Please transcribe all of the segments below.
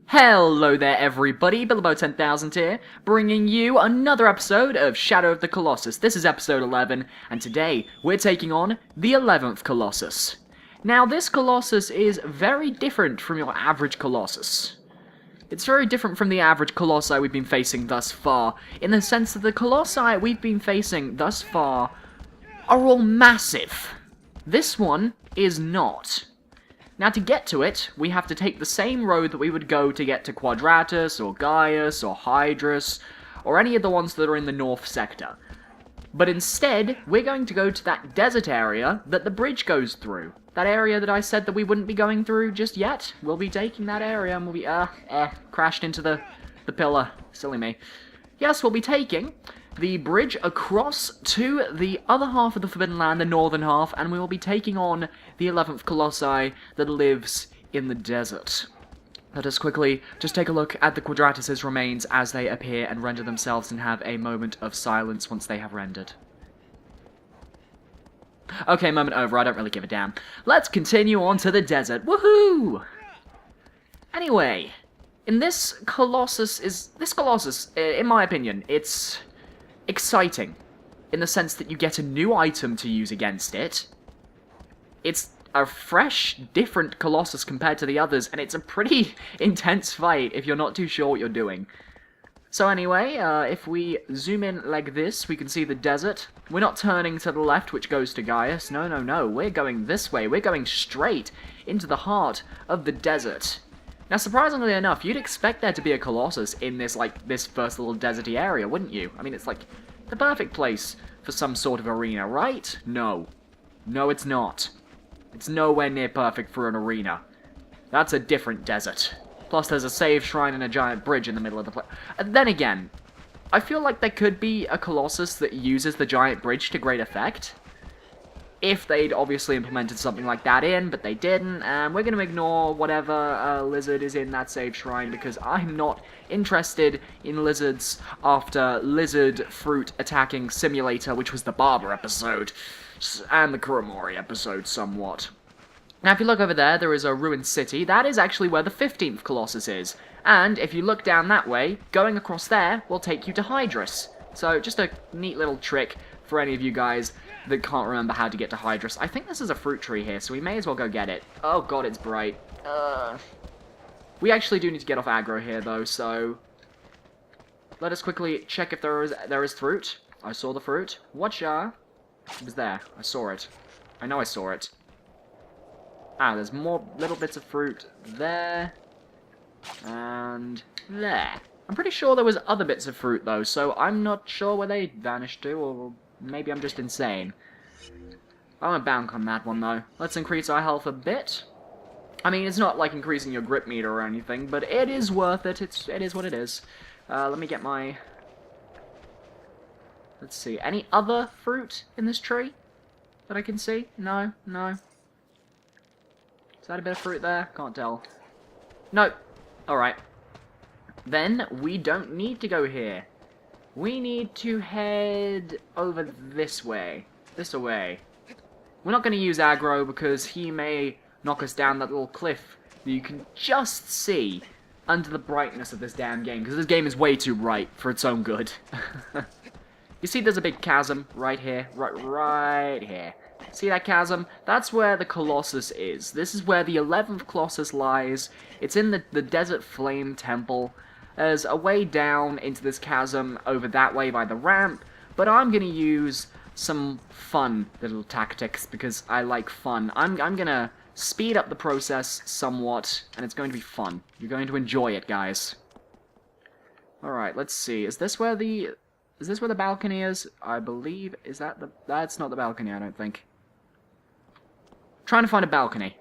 Hello there everybody, Bilbo10000 here, bringing you another episode of Shadow of the Colossus. This is episode 11, and today we're taking on the 11th Colossus. Now this Colossus is very different from your average Colossus. It's very different from the average Colossi we've been facing thus far, in the sense that the Colossi we've been facing thus far are all massive. This one is not. Now to get to it, we have to take the same road that we would go to get to Quadratus, or Gaius, or Hydrus, or any of the ones that are in the north sector. But instead, we're going to go to that desert area that the bridge goes through. That area that I said that we wouldn't be going through just yet. We'll be taking that area and we'll be, crashed into the pillar. Silly me. Yes, we'll be taking the bridge across to the other half of the Forbidden Land, the northern half, and we will be taking on the 11th Colossi that lives in the desert. Let us quickly just take a look at the Quadratus' remains as they appear and render themselves and have a moment of silence once they have rendered. Okay, moment over, I don't really give a damn. Let's continue on to the desert. Woohoo! Anyway, this Colossus, in my opinion, it's exciting, in the sense that you get a new item to use against it. It's a fresh, different Colossus compared to the others, and it's a pretty intense fight if you're not too sure what you're doing. So anyway, if we zoom in like this, we can see the desert. We're not turning to the left, which goes to Gaius. No, no, no. We're going this way. We're going straight into the heart of the desert. Now, surprisingly enough, you'd expect there to be a Colossus in this first little deserty area, wouldn't you? I mean, it's like the perfect place for some sort of arena, right? No. No, it's not. It's nowhere near perfect for an arena. That's a different desert. Plus, there's a save shrine and a giant bridge in the middle of the place. And then again, I feel like there could be a Colossus that uses the giant bridge to great effect. If they'd obviously implemented something like that in, but they didn't, and we're going to ignore whatever lizard is in that save shrine, because I'm not interested in lizards after Lizard Fruit Attacking Simulator, which was the Barber episode, and the Kuromori episode somewhat. Now if you look over there, there is a ruined city. That is actually where the 15th Colossus is, and if you look down that way, going across there will take you to Hydrus. So just a neat little trick for any of you guys that can't remember how to get to Hydrus. I think this is a fruit tree here, so we may as well go get it. Oh god, it's bright. We actually do need to get off Agro here, though, so let us quickly check if there is fruit. I saw the fruit. Watcha! It was there. I saw it. I know I saw it. Ah, there's more little bits of fruit there. And there. I'm pretty sure there was other bits of fruit, though, so I'm not sure where they vanished to, or maybe I'm just insane. I won't bank on that one, though. Let's increase our health a bit. I mean, it's not like increasing your grip meter or anything, but it is worth it. It is what it is. Let me get my... Let's see. Any other fruit in this tree that I can see? No, no. Is that a bit of fruit there? Can't tell. No. Alright. Then, we don't need to go here. We need to head over this way. This way. We're not going to use Agro because he may knock us down that little cliff that you can just see under the brightness of this damn game, because this game is way too bright for its own good. You see there's a big chasm right here, right here. See that chasm? That's where the Colossus is. This is where the 11th Colossus lies. It's in the Desert Flame Temple. There's a way down into this chasm over that way by the ramp, but I'm going to use some fun little tactics because I like fun. I'm going to speed up the process somewhat, and it's going to be fun. You're going to enjoy it, guys. Alright, let's see. Is this where the balcony is? I believe, that's not the balcony, I don't think. Trying to find a balcony.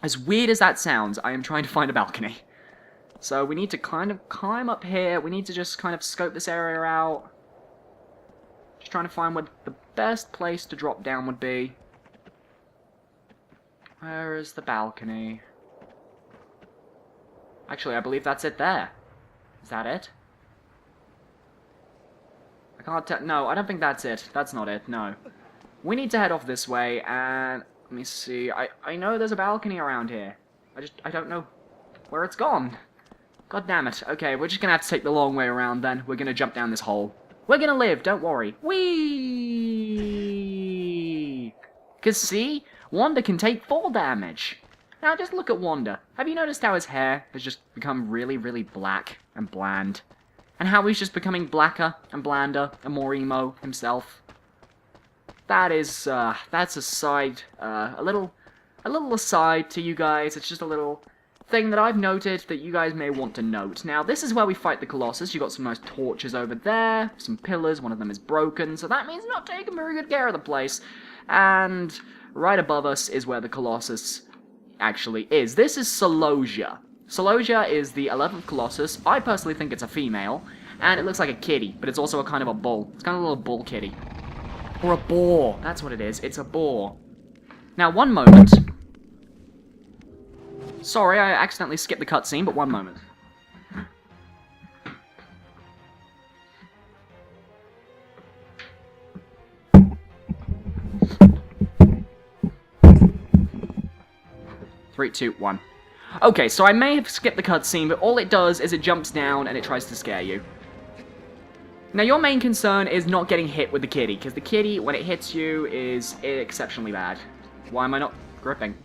As weird as that sounds, I am trying to find a balcony. So we need to kind of climb up here. We need to just kind of scope this area out. Just trying to find what the best place to drop down would be. Where is the balcony? Actually, I believe that's it there. Is that it? I can't tell. No, I don't think that's it. That's not it, no. We need to head off this way, and let me see. I know there's a balcony around here. I don't know where it's gone. God damn it. Okay, we're just gonna have to take the long way around then. We're gonna jump down this hole. We're gonna live, don't worry. Whee! Cause see, Wanda can take fall damage. Now just look at Wanda. Have you noticed how his hair has just become really, really black and bland? And how he's just becoming blacker and blander and more emo himself? That is, that's a side, a little aside to you guys. It's just a little thing that I've noted that you guys may want to note. Now, this is where we fight the Colossus. You got some nice torches over there, some pillars. One of them is broken, so that means not taking very good care of the place. And right above us is where the Colossus actually is. This is Celosia. Celosia is the 11th Colossus. I personally think it's a female, and it looks like a kitty, but it's also a kind of a bull. It's kind of a little bull kitty. Or a boar. That's what it is. It's a boar. Now, one moment. Sorry, I accidentally skipped the cutscene, but one moment. Three, two, one. Okay, so I may have skipped the cutscene, but all it does is it jumps down and it tries to scare you. Now, your main concern is not getting hit with the kitty, because the kitty, when it hits you, is exceptionally bad. Why am I not gripping?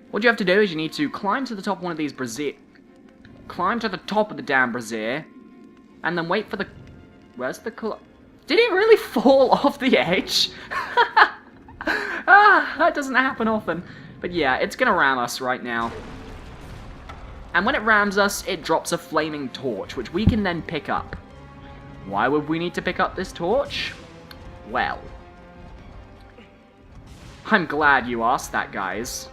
What you have to do is you need to climb to the top of one of these brazier... Climb to the top of the damn brazier, and then wait for the... Where's the Did he really fall off the edge? Ah, that doesn't happen often. But yeah, it's gonna ram us right now. And when it rams us, it drops a flaming torch, which we can then pick up. Why would we need to pick up this torch? Well, I'm glad you asked that, guys.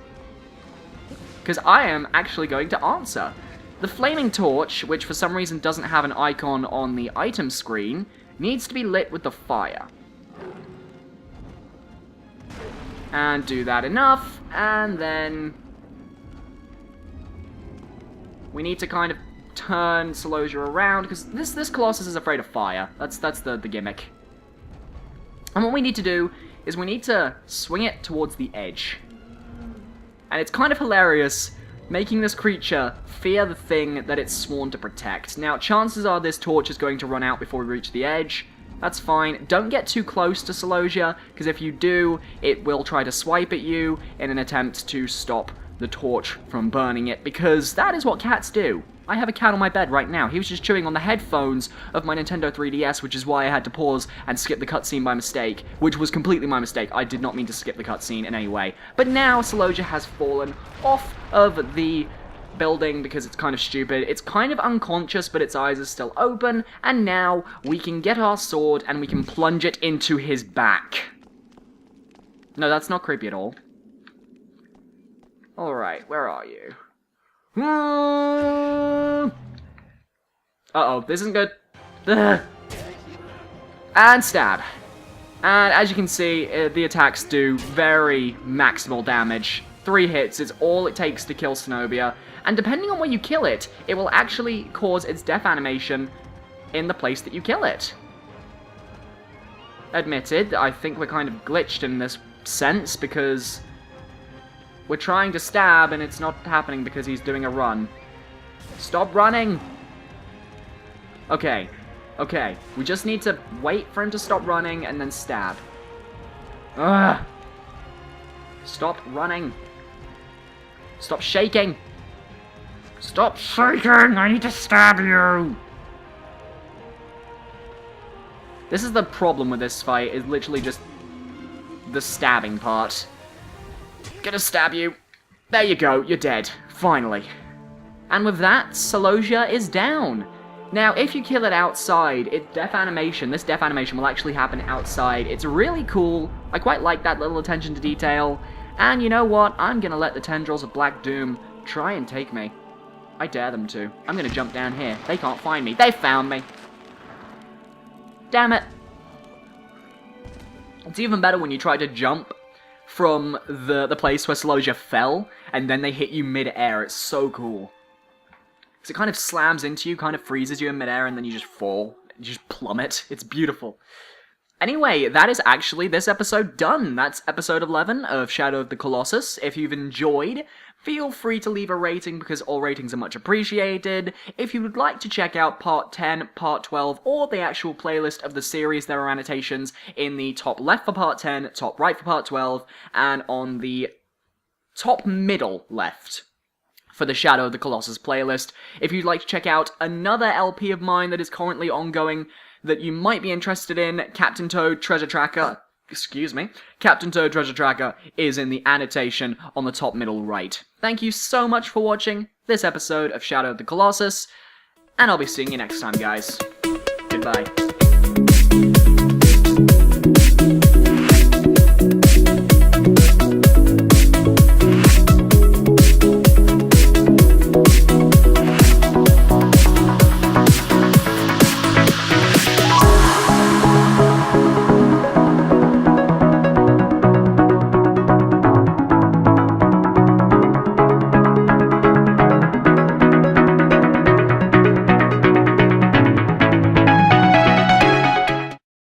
Because I am actually going to answer. The flaming torch, which for some reason doesn't have an icon on the item screen, needs to be lit with the fire. And do that enough, and then we need to kind of turn Celosia around, because this Colossus is afraid of fire. That's the gimmick. And what we need to do is we need to swing it towards the edge. And it's kind of hilarious making this creature fear the thing that it's sworn to protect. Now, chances are this torch is going to run out before we reach the edge. That's fine. Don't get too close to Celosia, because if you do, it will try to swipe at you in an attempt to stop the torch from burning it, because that is what cats do. I have a cat on my bed right now. He was just chewing on the headphones of my Nintendo 3DS, which is why I had to pause and skip the cutscene by mistake, which was completely my mistake. I did not mean to skip the cutscene in any way. But now Celosia has fallen off of the building because it's kind of stupid. It's kind of unconscious, but its eyes are still open, and now we can get our sword and we can plunge it into his back. No, that's not creepy at all. Alright, where are you? Uh-oh, this isn't good. Ugh. And stab. And as you can see, the attacks do very maximal damage. 3 hits is all it takes to kill Cenobia, and depending on where you kill it, it will actually cause its death animation in the place that you kill it. Admitted, I think we're kind of glitched in this sense, because we're trying to stab and it's not happening because he's doing a run. Stop running! Okay, okay, we just need to wait for him to stop running and then stab. Ugh! Stop running! Stop shaking! Stop shaking! I need to stab you! This is the problem with this fight, is literally just the stabbing part. Gonna stab you. There you go, you're dead. Finally. And with that, Celosia is down. Now, if you kill it outside, this death animation will actually happen outside. It's really cool. I quite like that little attention to detail. And you know what? I'm gonna let the tendrils of Black Doom try and take me. I dare them to. I'm gonna jump down here. They can't find me. They found me. Damn it. It's even better when you try to jump from the place where Celosia fell, and then they hit you mid-air. It's so cool. Because it kind of slams into you, kind of freezes you in mid-air, and then you just fall. You just plummet. It's beautiful. Anyway, that is actually this episode done. That's episode 11 of Shadow of the Colossus. If you've enjoyed, feel free to leave a rating because all ratings are much appreciated. If you would like to check out part 10, part 12, or the actual playlist of the series, there are annotations in the top left for part 10, top right for part 12, and on the top middle left for the Shadow of the Colossus playlist. If you'd like to check out another LP of mine that is currently ongoing that you might be interested in, Captain Toad Treasure Tracker is in the annotation on the top middle right. Thank you so much for watching this episode of Shadow of the Colossus, and I'll be seeing you next time, guys. Goodbye.